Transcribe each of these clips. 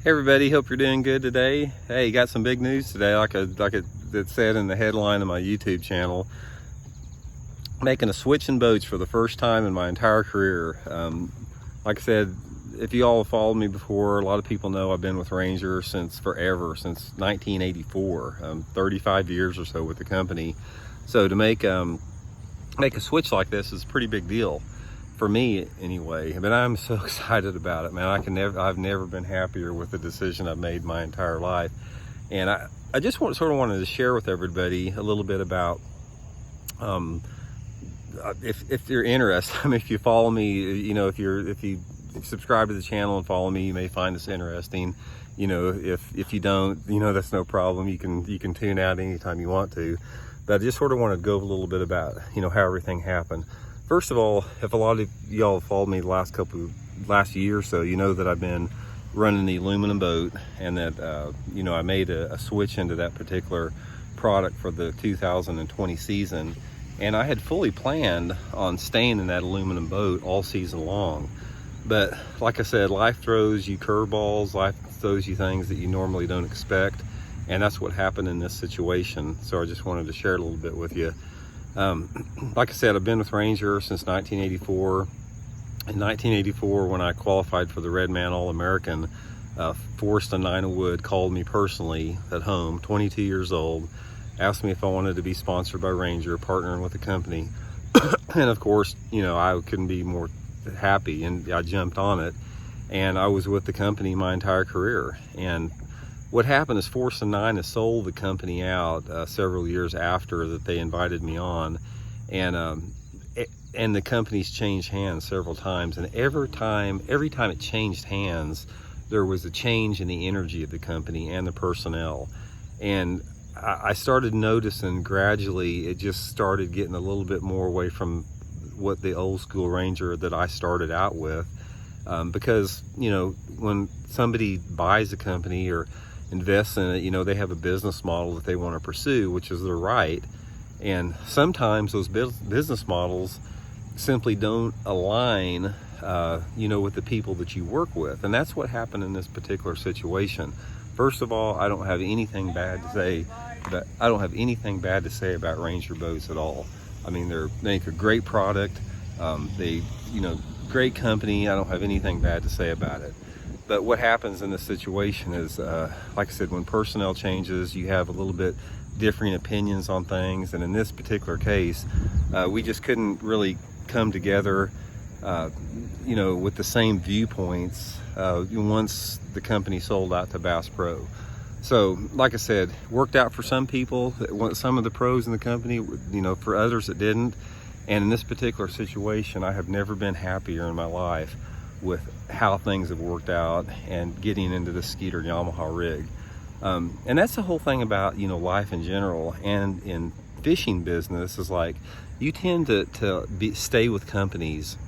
Hey everybody, hope you're doing good today. Hey, got some big news today, like it said in the headline of my YouTube channel. Making a switch in boats for the first time in my entire career. Like I said, if you all have followed me before, a lot of people know I've been with Ranger since forever, since 1984. 35 years or so with the company. So to make a switch like this is a pretty big deal. For me anyway, but I'm so excited about it, man. I've never been happier with the decision I've made my entire life. And I just wanted to share with everybody a little bit about, if you're interested, I mean, if you follow me, you know, if you subscribe to the channel and follow me, you may find this interesting. You know, if you don't, you know, that's no problem. You can tune out anytime you want to. But I just sort of want to go a little bit about, you know, how everything happened. First of all, if a lot of y'all have followed me the last year or so, you know that I've been running the aluminum boat, and that you know, I made a switch into that particular product for the 2020 season, and I had fully planned on staying in that aluminum boat all season long. But like I said, life throws you curveballs, life throws you things that you normally don't expect, and that's what happened in this situation. So I just wanted to share it a little bit with you. Like I said, I've been with Ranger since 1984. In 1984, when I qualified for the Red Man All-American, Forrest and Nina Wood called me personally at home, 22 years old, asked me if I wanted to be sponsored by Ranger, partnering with the company. And of course, you know, I couldn't be more happy, and I jumped on it, and I was with the company my entire career. And what happened is Forrest and Nina sold the company out several years after that they invited me on, and the company's changed hands several times, and every time it changed hands, there was a change in the energy of the company and the personnel. And I started noticing gradually it just started getting a little bit more away from what the old school Ranger that I started out with, because, you know, when somebody buys a company or invest in it, you know, they have a business model that they want to pursue, which is their right. And sometimes those business models simply don't align, you know, with the people that you work with. And that's what happened in this particular situation. First of all, I don't have anything bad to say about Ranger boats at all. I mean, they make a great product. You know, great company. I don't have anything bad to say about it. But what happens in this situation is, like I said, when personnel changes, you have a little bit differing opinions on things. And in this particular case, we just couldn't really come together, you know, with the same viewpoints once the company sold out to Bass Pro. So, like I said, worked out for some people, some of the pros in the company, you know, for others it didn't. And in this particular situation, I have never been happier in my life with how things have worked out and getting into the Skeeter Yamaha rig. And that's the whole thing about, you know, life in general and in fishing business, is like you tend to stay with companies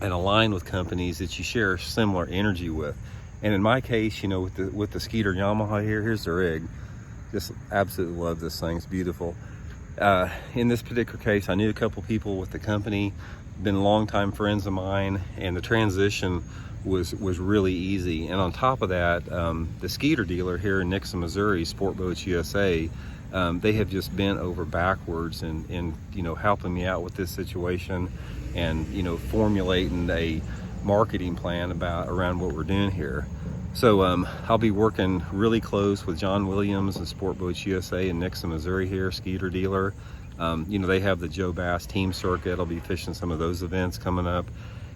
and align with companies that you share similar energy with. And in my case, you know, with the Skeeter Yamaha here's the rig. Just absolutely love this thing. It's beautiful. In this particular case, I knew a couple people with the company, been longtime friends of mine, and the transition was really easy. And on top of that, the Skeeter dealer here in Nixon, Missouri, Sport Boats USA, they have just bent over backwards in you know, helping me out with this situation, and, you know, formulating a marketing plan around what we're doing here. So I'll be working really close with John Williams and Sport Boats USA in Nixon, Missouri here, Skeeter dealer. You know, they have the Joe Bass team circuit. I'll be fishing some of those events coming up.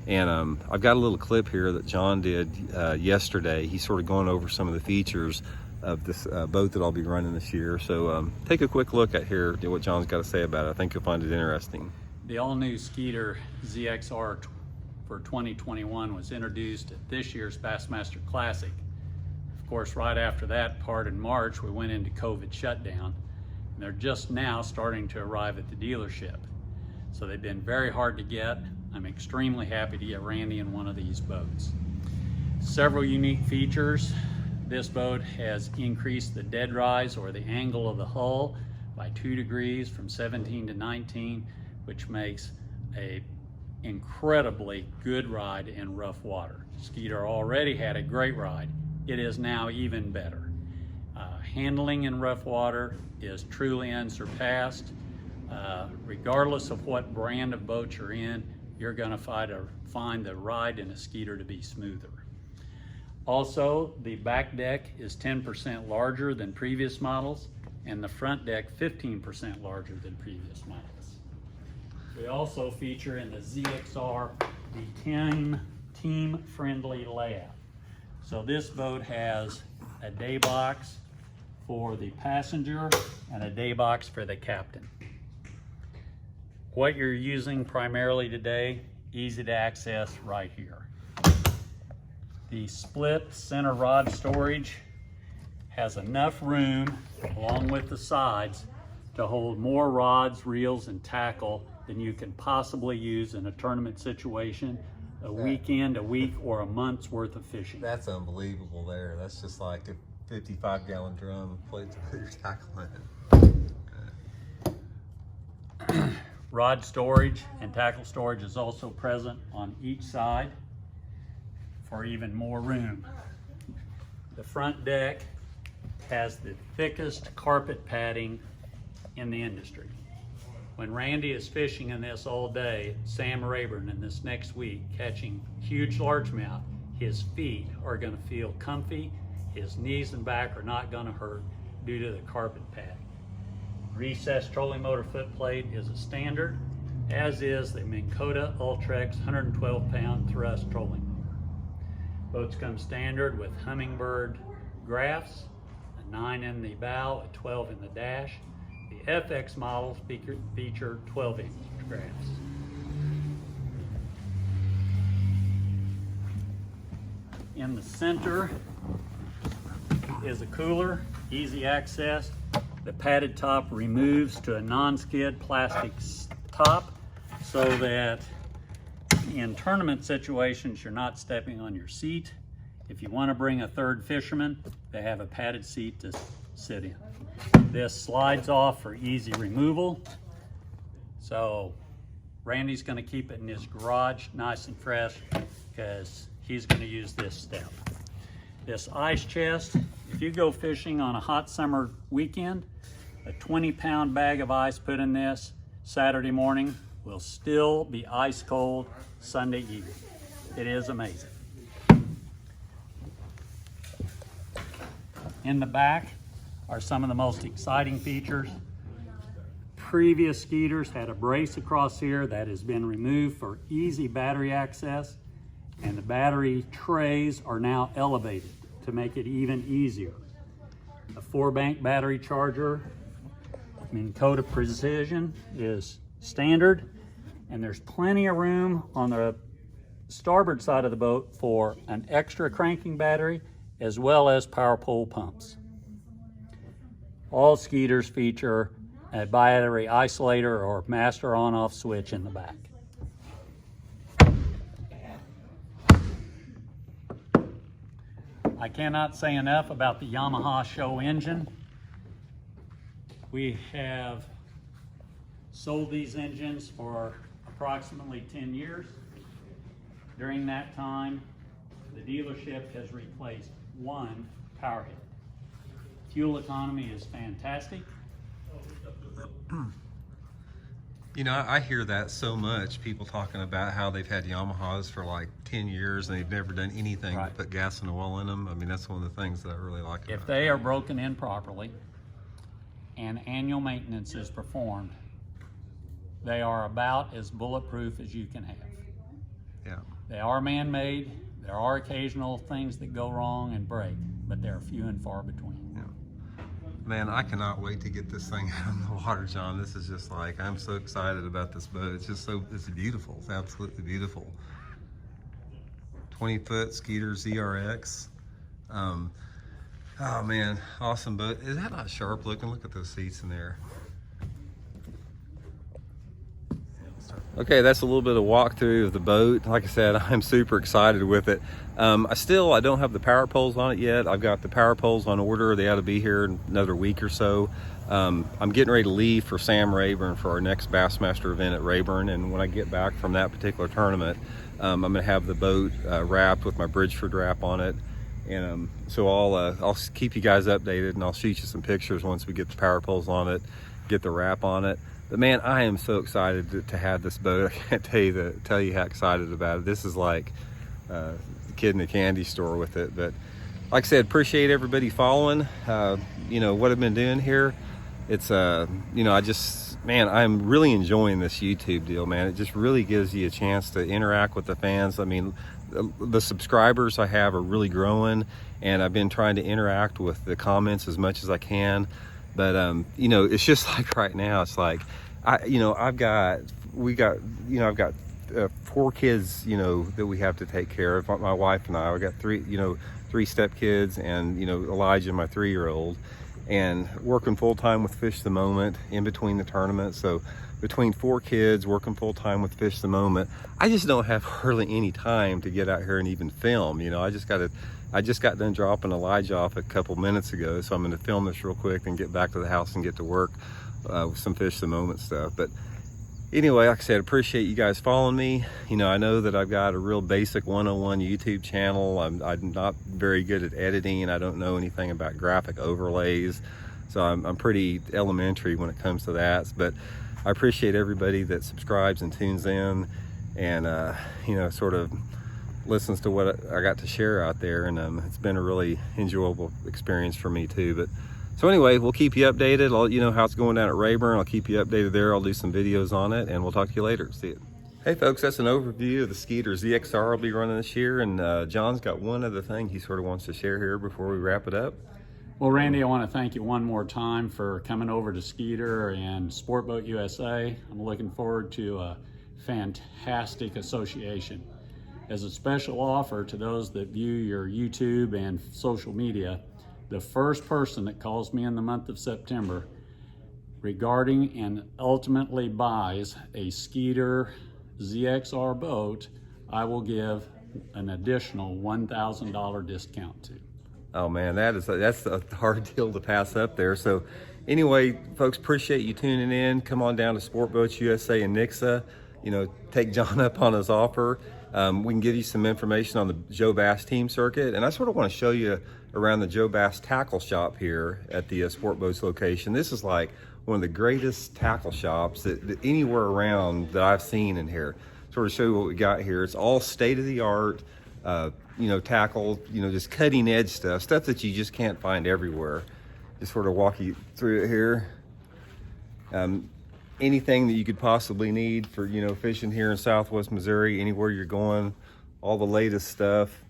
And I've got a little clip here that John did yesterday. He's sort of going over some of the features of this boat that I'll be running this year. So take a quick look at what John's got to say about it. I think you'll find it interesting. The all-new Skeeter ZXR for 2021 was introduced at this year's Bassmaster Classic. Of course, right after that part in March, we went into COVID shutdown, and they're just now starting to arrive at the dealership. So they've been very hard to get. I'm extremely happy to get Randy in one of these boats. Several unique features. This boat has increased the dead rise, or the angle of the hull, by 2 degrees from 17 to 19, which makes a incredibly good ride in rough water. Skeeter already had a great ride it is now even better. Handling in rough water is truly unsurpassed. Regardless of what brand of boat you're in, you're gonna find the ride in a Skeeter to be smoother. Also, the back deck is 10% larger than previous models, and the front deck 15% larger than previous models. We also feature in the ZXR the team-friendly layout. So this boat has a day box for the passenger and a day box for the captain. What you're using primarily today, easy to access right here. The split center rod storage has enough room, along with the sides, to hold more rods, reels, and tackle than you can possibly use in a tournament situation, a weekend, a week, or a month's worth of fishing. That's unbelievable there. That's just like a 55-gallon drum plate to put your tackle in. Rod storage and tackle storage is also present on each side for even more room. The front deck has the thickest carpet padding in the industry. When Randy is fishing in this all day, Sam Rayburn in this next week catching huge largemouth, his feet are gonna feel comfy, his knees and back are not gonna hurt due to the carpet padding. Recessed trolling motor foot plate is a standard, as is the Minn Kota Ultrex 112-pound thrust trolling motor. Boats come standard with Humminbird graphs, a 9 in the bow, a 12 in the dash. The FX models feature 12-inch graphs. In the center is a cooler, easy access. The padded top removes to a non-skid plastic top so that in tournament situations, you're not stepping on your seat. If you want to bring a third fisherman, they have a padded seat to sit in. This slides off for easy removal. So Randy's going to keep it in his garage nice and fresh because he's going to use this step. This ice chest, if you go fishing on a hot summer weekend, a 20-pound bag of ice put in this Saturday morning will still be ice cold Sunday evening. It is amazing. In the back are some of the most exciting features. Previous Skeeters had a brace across here that has been removed for easy battery access, and the battery trays are now elevated to make it even easier. A 4-bank battery charger, Minn Kota Precision, is standard, and there's plenty of room on the starboard side of the boat for an extra cranking battery as well as power pole pumps. All Skeeters feature a battery isolator or master on-off switch in the back. I cannot say enough about the Yamaha Show engine. We have sold these engines for approximately 10 years. During that time, the dealership has replaced one power head. Fuel economy is fantastic. You know, I hear that so much, people talking about how they've had Yamahas for like 10 years and they've never done anything Right. to put gas and oil in them. I mean, that's one of the things that I really like about If they are broken in properly and annual maintenance is performed, they are about as bulletproof as you can have. Yeah. They are man-made. There are occasional things that go wrong and break, but they're few and far between. Man, I cannot wait to get this thing out in the water, John. This is just like, I'm so excited about this boat. It's just so, it's beautiful. It's absolutely beautiful. 20-foot Skeeter ZRX. Oh man, awesome boat. Is that not sharp looking? Look at those seats in there. Okay, that's a little bit of walkthrough of the boat. Like I said, I'm super excited with it. I don't have the power poles on it yet. I've got the power poles on order. They ought to be here in another week or so. I'm getting ready to leave for Sam Rayburn for our next Bassmaster event at Rayburn, and when I get back from that particular tournament, I'm gonna have the boat wrapped with my Bridgeford wrap on it, And so I'll keep you guys updated, and I'll shoot you some pictures once we get the power poles on it, get the wrap on it. But man, I am so excited to have this boat. I can't tell you how excited about it. This is like the kid in the candy store with it. But like I said, appreciate everybody following. You know what I've been doing here. It's you know, I'm really enjoying this YouTube deal, man. It just really gives you a chance to interact with the fans. I mean, the subscribers I have are really growing, and I've been trying to interact with the comments as much as I can. But you know, it's just like right now, it's like I've got 4 kids, you know, that we have to take care of. My wife and I got 3 step kids, and you know, Elijah, my 3-year-old, and working full-time with Fish the Moment in between the tournaments. So between 4 kids, working full-time with Fish the Moment, I just don't have hardly any time to get out here and even film. You know, I just got done dropping Elijah off a couple minutes ago, so I'm going to film this real quick and get back to the house and get to work with some Fish the Moment stuff. But anyway, like I said, appreciate you guys following me. You know, I know that I've got a real basic 101 YouTube channel. I'm not very good at editing. I don't know anything about graphic overlays, so I'm pretty elementary when it comes to that. But I appreciate everybody that subscribes and tunes in, and you know, sort of listens to what I got to share out there. And it's been a really enjoyable experience for me too. But so anyway, we'll keep you updated. I'll let you know how it's going down at Rayburn. I'll keep you updated there. I'll do some videos on it, and we'll talk to you later. See you. Hey folks, that's an overview of the Skeeter ZXR I'll be running this year. And John's got one other thing he sort of wants to share here before we wrap it up. Well, Randy, I want to thank you one more time for coming over to Skeeter and Sport Boat USA. I'm looking forward to a fantastic association. As a special offer to those that view your YouTube and social media, the first person that calls me in the month of September regarding and ultimately buys a Skeeter ZXR boat, I will give an additional $1,000 discount to. Oh man, that's a hard deal to pass up there. So anyway, folks, appreciate you tuning in. Come on down to Sport Boats USA in Nixa. You know, take John up on his offer. We can give you some information on the Joe Bass team circuit, and I sort of want to show you around the Joe Bass tackle shop here at the Sport Boats location. This is like one of the greatest tackle shops that anywhere around that I've seen in here. Sort of show you what we got here. It's all state-of-the-art, you know, tackle, you know, just cutting edge stuff that you just can't find everywhere. Just sort of walk you through it here. Anything that you could possibly need for, you know, fishing here in Southwest Missouri, anywhere you're going, all the latest stuff.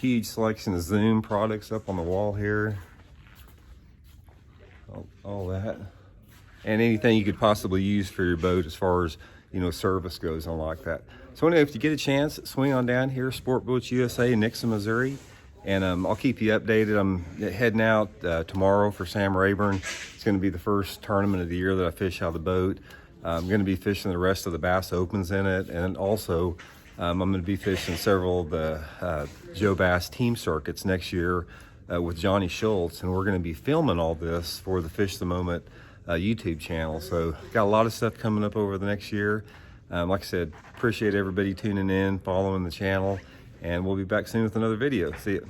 Huge selection of Zoom products up on the wall here. All that. And anything you could possibly use for your boat as far as, you know, service goes on like that. So anyway, if you get a chance, swing on down here, Sport Boats USA in Nixa, Missouri. And I'll keep you updated. I'm heading out tomorrow for Sam Rayburn. It's going to be the first tournament of the year that I fish out of the boat. I'm going to be fishing the rest of the Bass Opens in it, and also I'm going to be fishing several of the Joe Bass team circuits next year with Johnny Schultz, and we're going to be filming all this for the Fish the Moment YouTube channel. So got a lot of stuff coming up over the next year. Like I said, appreciate everybody tuning in, following the channel. And we'll be back soon with another video. See you.